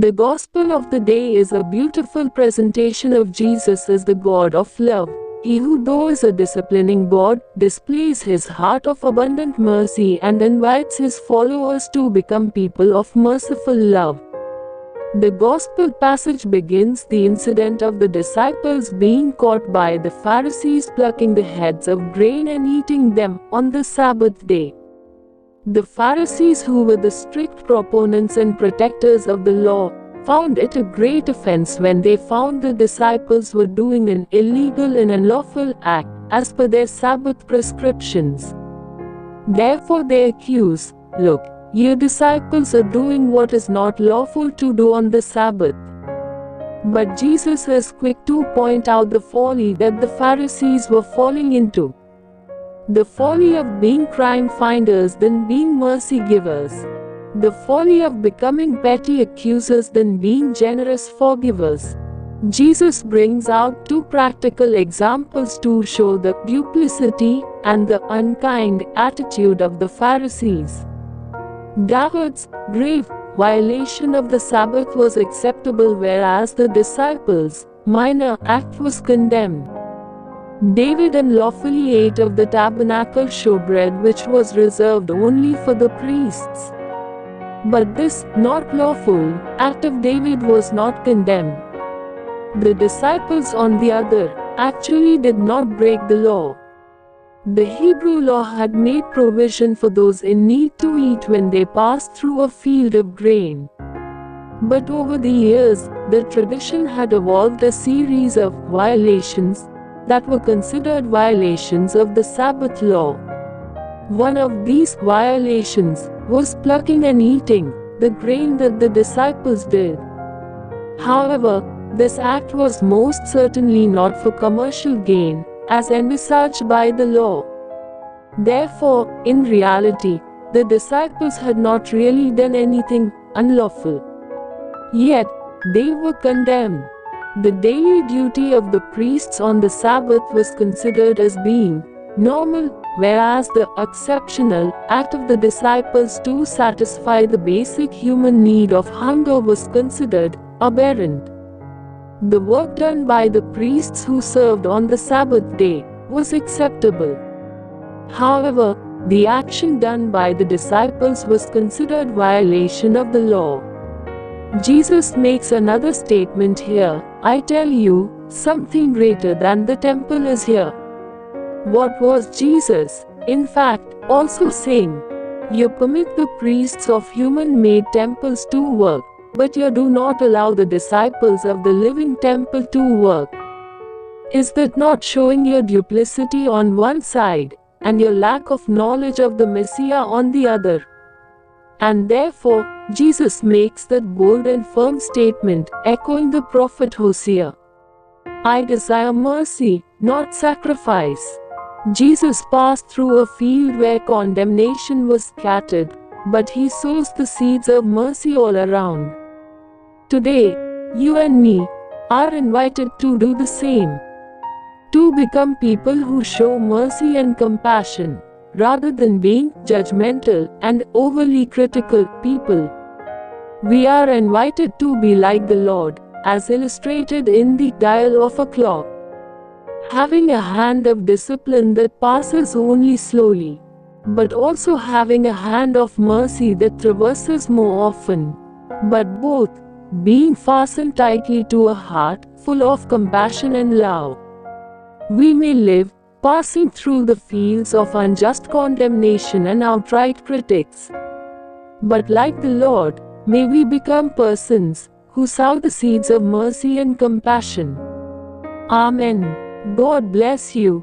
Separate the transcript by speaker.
Speaker 1: The Gospel of the day is a beautiful presentation of Jesus as the God of love. He who, though is a disciplining God, displays his heart of abundant mercy and invites his followers to become people of merciful love. The Gospel passage begins the incident of the disciples being caught by the Pharisees plucking the heads of grain and eating them on the Sabbath day. The Pharisees, who were the strict proponents and protectors of the law, found it a great offense when they found the disciples were doing an illegal and unlawful act as per their Sabbath prescriptions. Therefore they accused, "Look, your disciples are doing what is not lawful to do on the Sabbath." But Jesus is quick to point out the folly that the Pharisees were falling into. The folly of being crime finders than being mercy givers. The folly of becoming petty accusers than being generous forgivers. Jesus brings out two practical examples to show the duplicity and the unkind attitude of the Pharisees. David's grave violation of the Sabbath was acceptable, whereas the disciples' minor act was condemned. David unlawfully ate of the tabernacle showbread, which was reserved only for the priests. But this not lawful act of David was not condemned. The disciples, on the other, actually did not break the law. The Hebrew law had made provision for those in need to eat when they passed through a field of grain. But over the years, the tradition had evolved a series of violations that were considered violations of the Sabbath law. One of these violations was plucking and eating the grain that the disciples did. However, this act was most certainly not for commercial gain, as envisaged by the law. Therefore, in reality, the disciples had not really done anything unlawful. Yet, they were condemned. The daily duty of the priests on the Sabbath was considered as being normal, whereas the exceptional act of the disciples to satisfy the basic human need of hunger was considered aberrant. The work done by the priests who served on the Sabbath day was acceptable. However, the action done by the disciples was considered violation of the law. Jesus makes another statement here, "I tell you, something greater than the temple is here." What was Jesus, in fact, also saying? You permit the priests of human-made temples to work, but you do not allow the disciples of the living temple to work. Is that not showing your duplicity on one side, and your lack of knowledge of the Messiah on the other? And therefore, Jesus makes that bold and firm statement, echoing the prophet Hosea. "I desire mercy, not sacrifice." Jesus passed through a field where condemnation was scattered, but he sows the seeds of mercy all around. Today, you and me are invited to do the same. To become people who show mercy and compassion, rather than being judgmental and overly critical people. We are invited to be like the Lord, as illustrated in the dial of a clock. Having a hand of discipline that passes only slowly, but also having a hand of mercy that traverses more often, but both being fastened tightly to a heart full of compassion and love. We may live passing through the fields of unjust condemnation and outright critics. But like the Lord, may we become persons who sow the seeds of mercy and compassion. Amen. God bless you.